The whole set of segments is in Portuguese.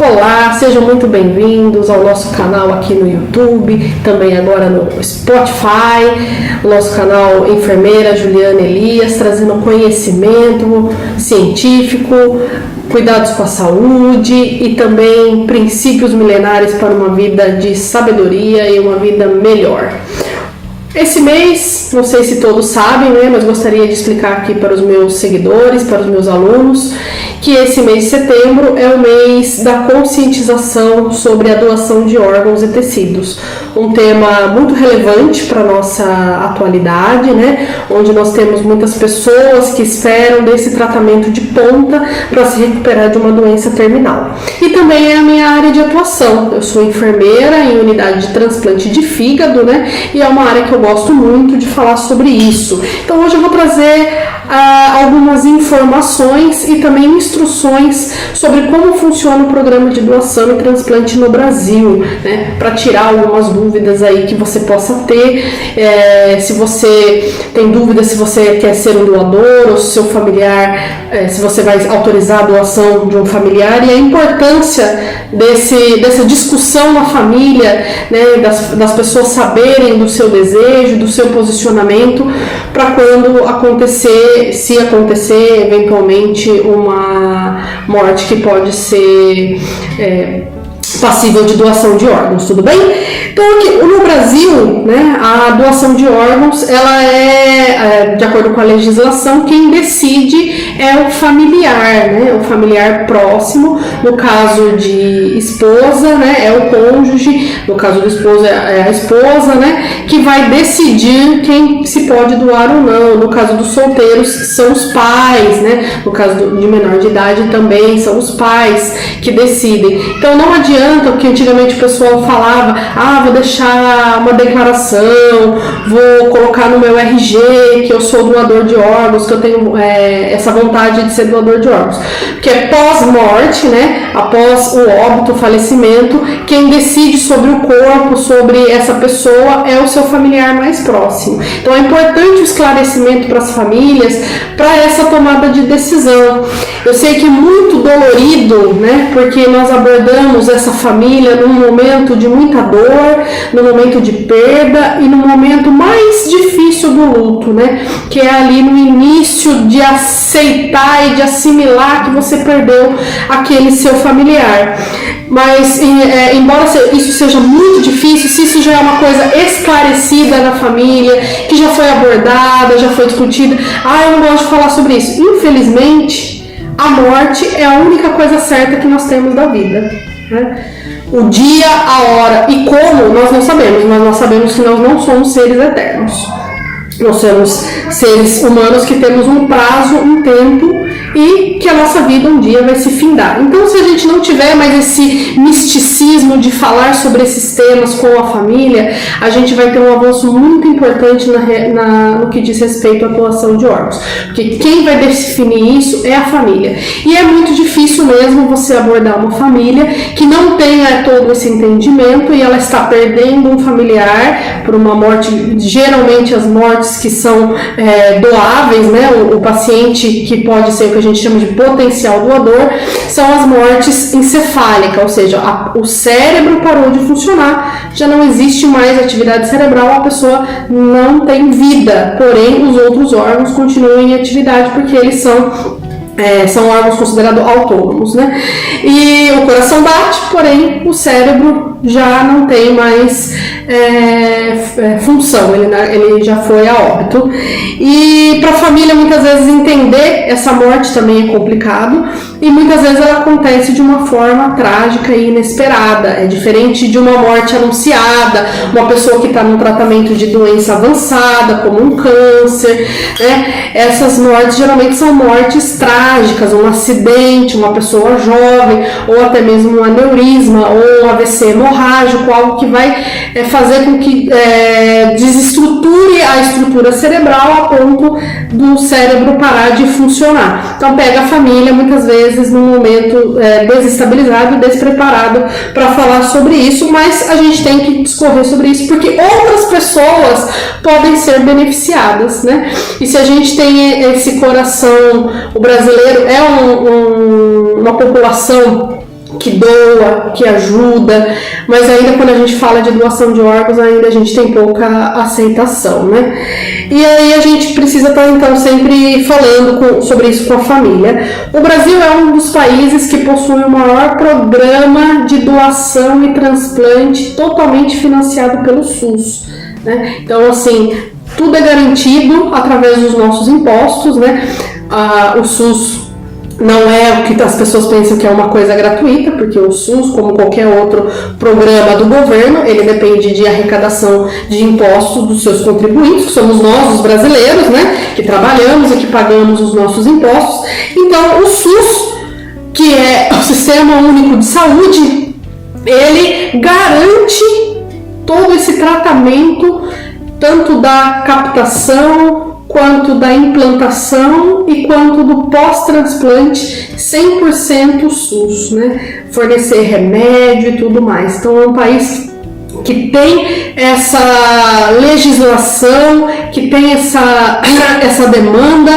Olá, sejam muito bem-vindos ao nosso canal aqui no YouTube, também agora no Spotify, o nosso canal Enfermeira Juliana Elias, trazendo conhecimento científico, cuidados com a saúde e também princípios milenares para uma vida de sabedoria e uma vida melhor. Esse mês, não sei se todos sabem, né, mas gostaria de explicar aqui para os meus seguidores, para os meus alunos, que esse mês de setembro é o mês da conscientização sobre a doação de órgãos e tecidos. Um tema muito relevante para a nossa atualidade, né, onde nós temos muitas pessoas que esperam desse tratamento de ponta para se recuperar de uma doença terminal. E também é a minha área de atuação. Eu sou enfermeira em unidade de transplante de fígado, né, e é uma área que eu gosto muito de falar sobre isso. Então hoje eu vou trazer algumas informações e também instruções sobre como funciona o programa de doação e transplante no Brasil, né, para tirar algumas dúvidas aí que você possa ter, se você tem dúvida se você quer ser um doador ou se seu familiar, se você vai autorizar a doação de um familiar, e a importância dessa discussão na família, né, das pessoas saberem do seu desejo, do seu posicionamento, para quando acontecer, se acontecer eventualmente uma morte que pode ser passível de doação de órgãos, tudo bem? Então aqui no Brasil, né, a doação de órgãos, ela é, de acordo com a legislação, quem decide é o familiar, né, o familiar próximo. No caso de esposa, né, é o cônjuge. No caso do esposo é a esposa, né, que vai decidir quem se pode doar ou não. No caso dos solteiros são os pais, né, no caso de menor de idade também são os pais que decidem. Então não adianta, porque antigamente o pessoal falava, vou deixar uma declaração, vou colocar no meu RG que eu sou doador de órgãos, que eu tenho essa vontade de ser doador de órgãos. Porque pós-morte, né, após o óbito, o falecimento, quem decide sobre o corpo, sobre essa pessoa, é o seu familiar mais próximo. Então é importante o esclarecimento para as famílias, para essa tomada de decisão. Eu sei que é muito dolorido, né, porque nós abordamos essa família num momento de muita dor, no momento de perda e no momento mais difícil do luto, né, que é ali no início de aceitar e de assimilar que você perdeu aquele seu familiar. Mas embora isso seja muito difícil, se isso já é uma coisa esclarecida na família, que já foi abordada, já foi discutida, eu não gosto de falar sobre isso. Infelizmente, a morte é a única coisa certa que nós temos da vida, né? O dia, a hora e como, nós não sabemos, mas nós sabemos que nós não somos seres eternos. Nós somos seres humanos que temos um prazo, um tempo, e que a nossa vida um dia vai se findar. Então, se a gente não tiver mais esse misticismo de falar sobre esses temas com a família, a gente vai ter um avanço muito importante no que diz respeito à doação de órgãos. Porque quem vai definir isso é a família. E é muito difícil mesmo você abordar uma família que não tenha todo esse entendimento e ela está perdendo um familiar por uma morte, geralmente as mortes que são doáveis, né? O paciente que pode ser o que a gente chama de potencial doador, são as mortes encefálicas, ou seja, o cérebro parou de funcionar, já não existe mais atividade cerebral, a pessoa não tem vida, porém os outros órgãos continuam em atividade porque eles são órgãos considerados autônomos, né? E o coração bate, porém o cérebro já não tem mais função, ele já foi a óbito. E para a família muitas vezes entender essa morte também é complicado, e muitas vezes ela acontece de uma forma trágica e inesperada. É diferente de uma morte anunciada, uma pessoa que está num tratamento de doença avançada, como um câncer, né? Essas mortes geralmente são mortes trágicas, um acidente, uma pessoa jovem, ou até mesmo um aneurisma, ou um AVC hemorrágico, algo que vai fazer com que desestruture a estrutura cerebral a ponto do cérebro parar de funcionar. Então pega a família muitas vezes num momento desestabilizado e despreparado para falar sobre isso, mas a gente tem que discorrer sobre isso porque outras pessoas podem ser beneficiadas, né? E se a gente tem esse coração, o brasileiro é uma população que doa, que ajuda, mas ainda quando a gente fala de doação de órgãos, ainda a gente tem pouca aceitação, né? E aí a gente precisa estar, então, sempre falando sobre isso com a família. O Brasil é um dos países que possui o maior programa de doação e transplante totalmente financiado pelo SUS, né? Então, assim, tudo é garantido através dos nossos impostos, né? O SUS não é o que as pessoas pensam que é uma coisa gratuita, porque o SUS, como qualquer outro programa do governo, ele depende de arrecadação de impostos dos seus contribuintes, que somos nós, os brasileiros, né, que trabalhamos e que pagamos os nossos impostos. Então, o SUS, que é o Sistema Único de Saúde, ele garante todo esse tratamento, tanto da captação, quanto da implantação e quanto do pós-transplante, 100% SUS, né? Fornecer remédio e tudo mais. Então é um país que tem essa legislação, que tem essa demanda,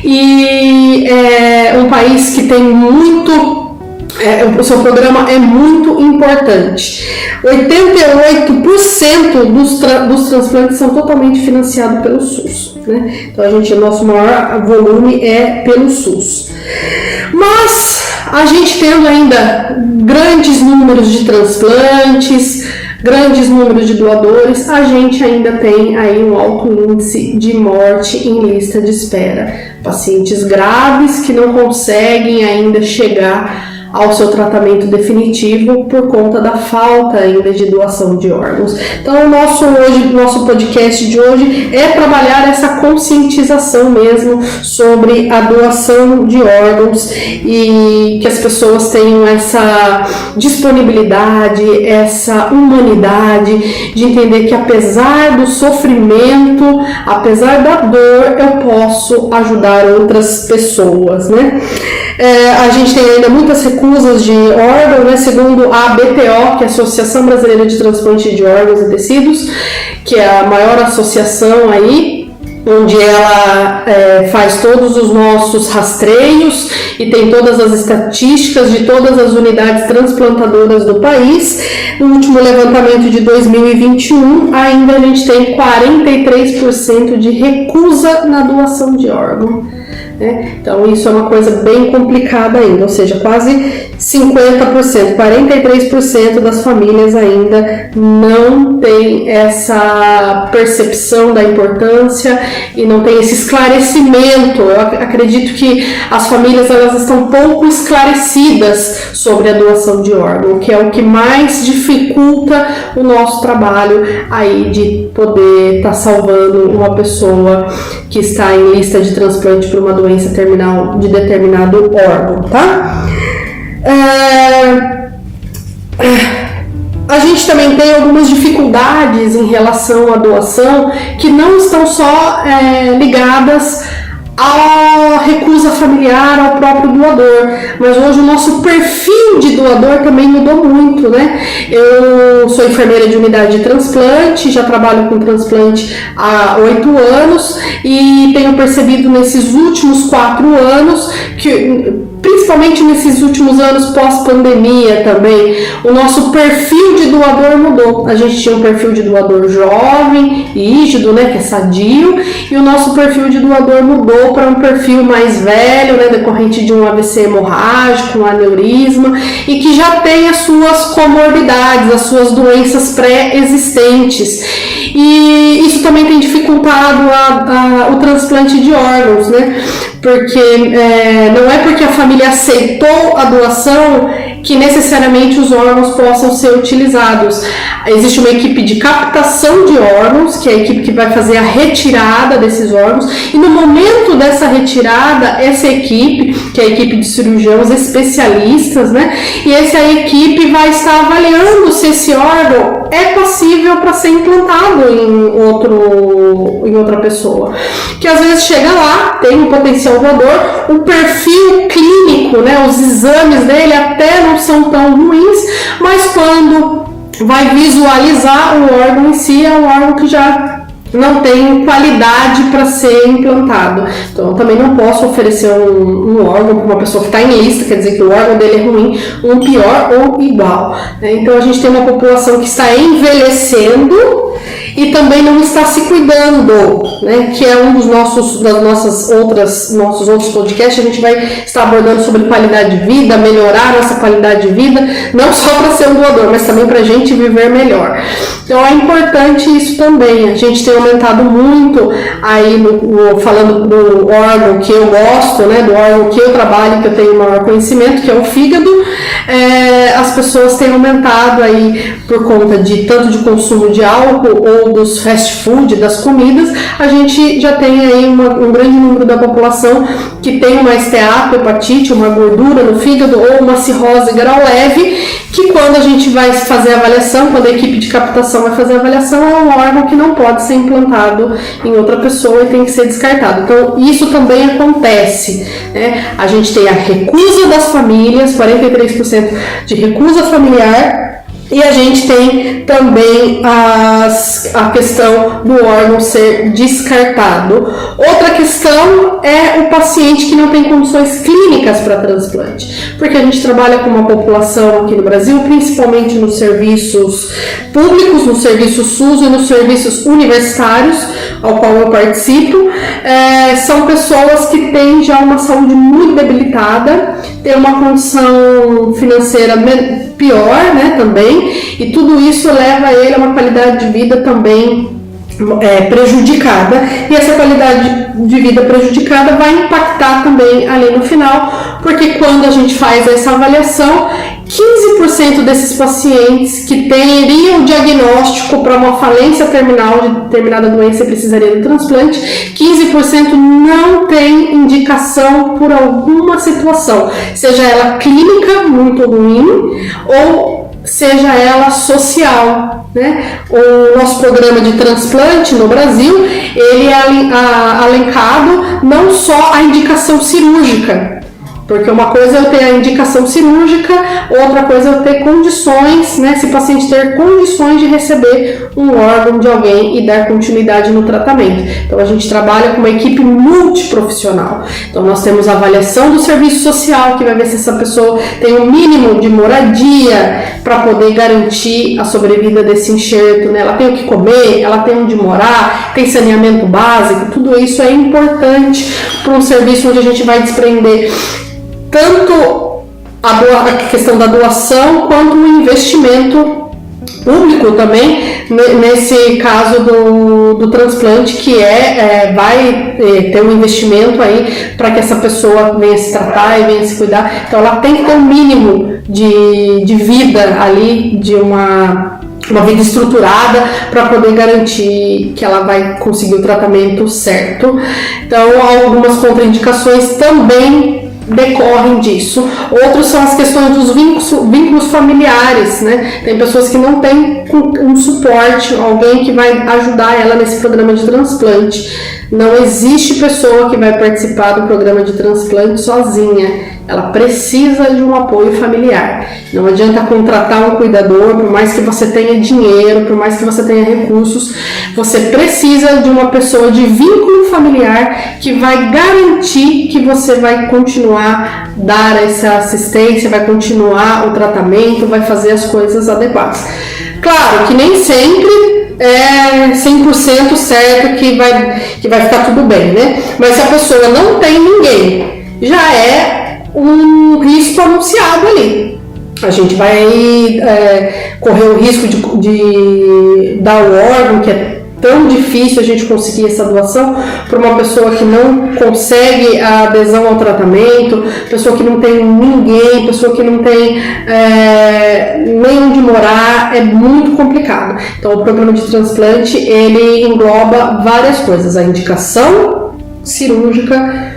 e é um país que tem muito... o seu programa é muito importante. 88% dos transplantes são totalmente financiados pelo SUS, né? Então o nosso maior volume é pelo SUS. Mas a gente tendo ainda grandes números de transplantes, grandes números de doadores, a gente ainda tem aí um alto índice de morte em lista de espera. Pacientes graves que não conseguem ainda chegar ao seu tratamento definitivo por conta da falta ainda de doação de órgãos. Então o nosso podcast de hoje é trabalhar essa conscientização mesmo sobre a doação de órgãos e que as pessoas tenham essa disponibilidade, essa humanidade de entender que apesar do sofrimento, apesar da dor, eu posso ajudar outras pessoas, né? A gente tem ainda muitas recusas de órgãos, né? Segundo a ABTO, que é a Associação Brasileira de Transplante de Órgãos e Tecidos, que é a maior associação aí, onde ela faz todos os nossos rastreios e tem todas as estatísticas de todas as unidades transplantadoras do país. No último levantamento de 2021, ainda a gente tem 43% de recusa na doação de órgão. Então isso é uma coisa bem complicada ainda, ou seja, quase 50%, 43% das famílias ainda não tem essa percepção da importância e não tem esse esclarecimento. Eu acredito que as famílias elas estão pouco esclarecidas sobre a doação de órgão, que é o que mais dificulta o nosso trabalho aí de poder estar salvando uma pessoa que está em lista de transplante por uma doença terminal de determinado órgão, tá? A gente também tem algumas dificuldades em relação à doação que não estão só ligadas à recusa familiar, ao próprio doador, mas hoje o nosso perfil de doador também mudou muito, né? Eu sou enfermeira de unidade de transplante, já trabalho com transplante há 8 anos e tenho percebido nesses últimos 4 anos que, principalmente nesses últimos anos pós-pandemia também, o nosso perfil de doador mudou. A gente tinha um perfil de doador jovem, rígido, né, que é sadio, e o nosso perfil de doador mudou para um perfil mais velho, né, decorrente de um AVC hemorrágico, um aneurisma, e que já tem as suas comorbidades, as suas doenças pré-existentes. E isso também tem dificultado o transplante de órgãos, né? Porque não é porque a família aceitou a doação que necessariamente os órgãos possam ser utilizados. Existe uma equipe de captação de órgãos, que é a equipe que vai fazer a retirada desses órgãos, e no momento dessa retirada, essa equipe, que é a equipe de cirurgiões especialistas, né? E essa equipe vai estar avaliando se esse órgão é passível para ser implantado em outra pessoa. Que às vezes chega lá, tem um potencial doador, o perfil clínico, né, os exames dele até não são tão ruins, mas quando vai visualizar o órgão em si, é um órgão que já não tem qualidade para ser implantado. Então, eu também não posso oferecer um órgão para uma pessoa que está em lista, quer dizer que o órgão dele é ruim, um pior ou igual. Então, a gente tem uma população que está envelhecendo e também não está se cuidando, né? Que é um dos nossos outros podcasts. A gente vai estar abordando sobre qualidade de vida, melhorar nossa qualidade de vida, não só para ser um doador, mas também para a gente viver melhor. Então é importante isso também. A gente tem aumentado muito aí falando do órgão que eu gosto, né? Do órgão que eu trabalho, que eu tenho maior conhecimento, que é o fígado. As pessoas têm aumentado aí por conta de tanto de consumo de álcool ou dos fast food, das comidas. A gente já tem aí um grande número da população que tem uma esteato, hepatite, uma gordura no fígado ou uma cirrose grau leve, que quando a gente vai fazer a avaliação, quando a equipe de captação vai fazer a avaliação, é um órgão que não pode ser implantado em outra pessoa e tem que ser descartado. Então, isso também acontece, né? A gente tem a recusa das famílias, 43% de recusa familiar, e a gente tem também a questão do órgão ser descartado. Outra questão é o paciente que não tem condições clínicas para transplante, porque a gente trabalha com uma população aqui no Brasil, principalmente nos serviços públicos, no serviço SUS e nos serviços universitários, ao qual eu participo. São pessoas que têm já uma saúde muito debilitada, têm uma condição financeira pior, né, também, e tudo isso leva ele a uma qualidade de vida também prejudicada, e essa qualidade de vida prejudicada vai impactar também ali no final, porque quando a gente faz essa avaliação, 15% desses pacientes que teriam diagnóstico para uma falência terminal de determinada doença e precisaria do transplante, 15% não tem indicação por alguma situação, seja ela clínica muito ruim ou seja ela social, né? O nosso programa de transplante no Brasil, ele é alencado não só a indicação cirúrgica, porque uma coisa é eu ter a indicação cirúrgica, outra coisa é eu ter condições, né? Se o paciente ter condições de receber um órgão de alguém e dar continuidade no tratamento. Então a gente trabalha com uma equipe multiprofissional. Então nós temos a avaliação do serviço social, que vai ver se essa pessoa tem um mínimo de moradia para poder garantir a sobrevida desse enxerto, né? Ela tem o que comer, ela tem onde morar, tem saneamento básico, tudo isso é importante para um serviço onde a gente vai desprender tanto a questão da doação quanto o investimento público também, nesse caso do transplante, que vai ter um investimento aí para que essa pessoa venha se tratar e venha se cuidar. Então ela tem que ter um mínimo de vida ali, de uma vida estruturada para poder garantir que ela vai conseguir o tratamento certo. Então algumas contraindicações também decorrem disso. Outros são as questões dos vínculos familiares, né? Tem pessoas que não têm um suporte, alguém que vai ajudar ela nesse programa de transplante. Não existe pessoa que vai participar do programa de transplante sozinha. Ela precisa de um apoio familiar. Não adianta contratar um cuidador, por mais que você tenha dinheiro, por mais que você tenha recursos, você precisa de uma pessoa de vínculo familiar que vai garantir que você vai continuar a dar essa assistência, vai continuar o tratamento, vai fazer as coisas adequadas. Claro que nem sempre é 100% certo que vai ficar tudo bem, né? Mas se a pessoa não tem ninguém, já é um risco anunciado ali. A gente vai correr o risco de dar o órgão, que é tão difícil a gente conseguir essa doação, para uma pessoa que não consegue a adesão ao tratamento, pessoa que não tem ninguém, pessoa que não tem nem onde morar, é muito complicado. Então o programa de transplante, ele engloba várias coisas: a indicação cirúrgica,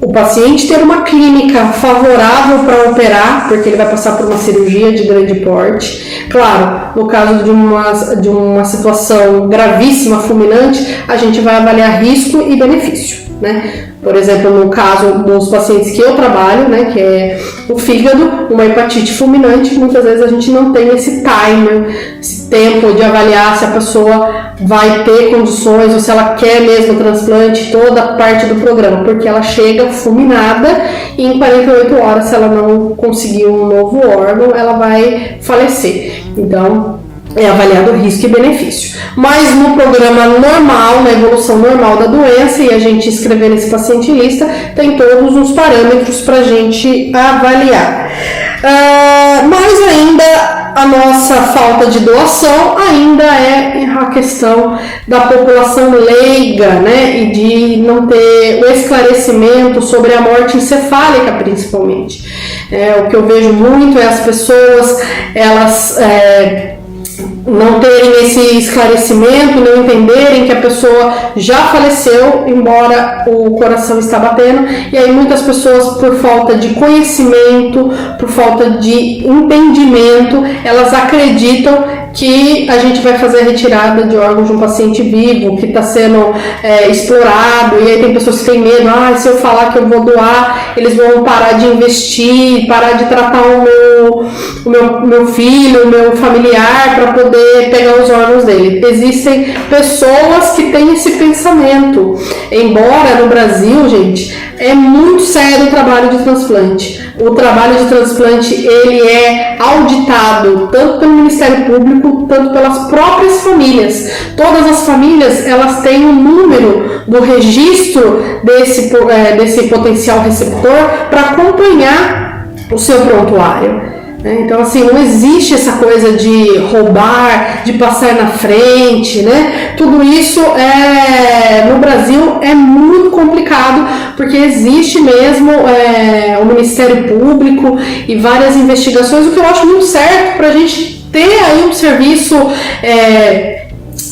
o paciente ter uma clínica favorável para operar, porque ele vai passar por uma cirurgia de grande porte. Claro, no caso de uma situação gravíssima, fulminante, a gente vai avaliar risco e benefício, né? Por exemplo, no caso dos pacientes que eu trabalho, né, que é o fígado, uma hepatite fulminante, muitas vezes a gente não tem esse timer, esse tempo de avaliar se a pessoa vai ter condições ou se ela quer mesmo transplante, toda a parte do programa, porque ela chega fulminada e em 48 horas, se ela não conseguir um novo órgão, ela vai falecer. Então, é avaliado risco e benefício. Mas no programa normal, na evolução normal da doença, e a gente escrever nesse paciente lista, tem todos os parâmetros para a gente avaliar. Mas ainda a nossa falta de doação ainda é a questão da população leiga, né, e de não ter o esclarecimento sobre a morte encefálica, principalmente. O que eu vejo muito é as pessoas, elas não terem esse esclarecimento, não entenderem que a pessoa já faleceu, embora o coração está batendo, e aí muitas pessoas, por falta de conhecimento, por falta de entendimento, elas acreditam que a gente vai fazer a retirada de órgãos de um paciente vivo, que está sendo explorado, e aí tem pessoas que têm medo, se eu falar que eu vou doar, eles vão parar de investir, parar de tratar o meu filho, o meu familiar, para poder pegar os órgãos dele. Existem pessoas que têm esse pensamento, embora no Brasil, gente, é muito sério o trabalho de transplante. O trabalho de transplante, ele é auditado tanto pelo Ministério Público, tanto pelas próprias famílias. Todas as famílias, elas têm um número do registro desse potencial receptor para acompanhar o seu prontuário. Então, assim, não existe essa coisa de roubar, de passar na frente, né? Tudo isso no Brasil é muito complicado, porque existe mesmo o Ministério Público e várias investigações, o que eu acho muito certo para a gente ter aí um serviço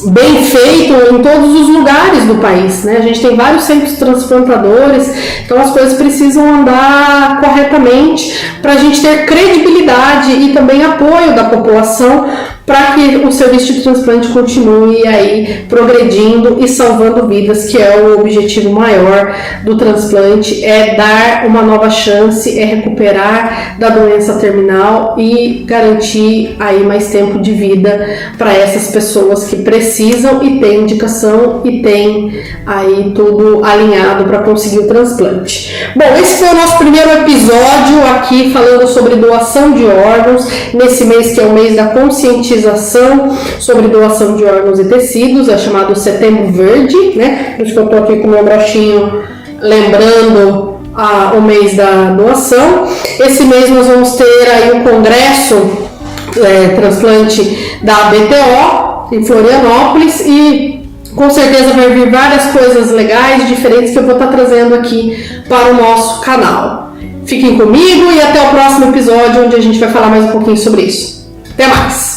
bem feito em todos os lugares do país, né? A gente tem vários centros transplantadores, então as coisas precisam andar corretamente para a gente ter credibilidade e também apoio da população para que o serviço de transplante continue aí progredindo e salvando vidas, que é o objetivo maior do transplante, é dar uma nova chance, é recuperar da doença terminal e garantir aí mais tempo de vida para essas pessoas que precisam e têm indicação e têm aí tudo alinhado para conseguir o transplante. Bom, esse foi o nosso primeiro episódio aqui falando sobre doação de órgãos, nesse mês que é o mês da conscientização sobre doação de órgãos e tecidos, é chamado Setembro Verde, né? Por isso que eu estou aqui com o meu brochinho lembrando o mês da doação. Esse mês nós vamos ter aí o congresso transplante da ABTO em Florianópolis e com certeza vai vir várias coisas legais, diferentes que eu vou estar trazendo aqui para o nosso canal. Fiquem comigo e até o próximo episódio, onde a gente vai falar mais um pouquinho sobre isso. Até mais!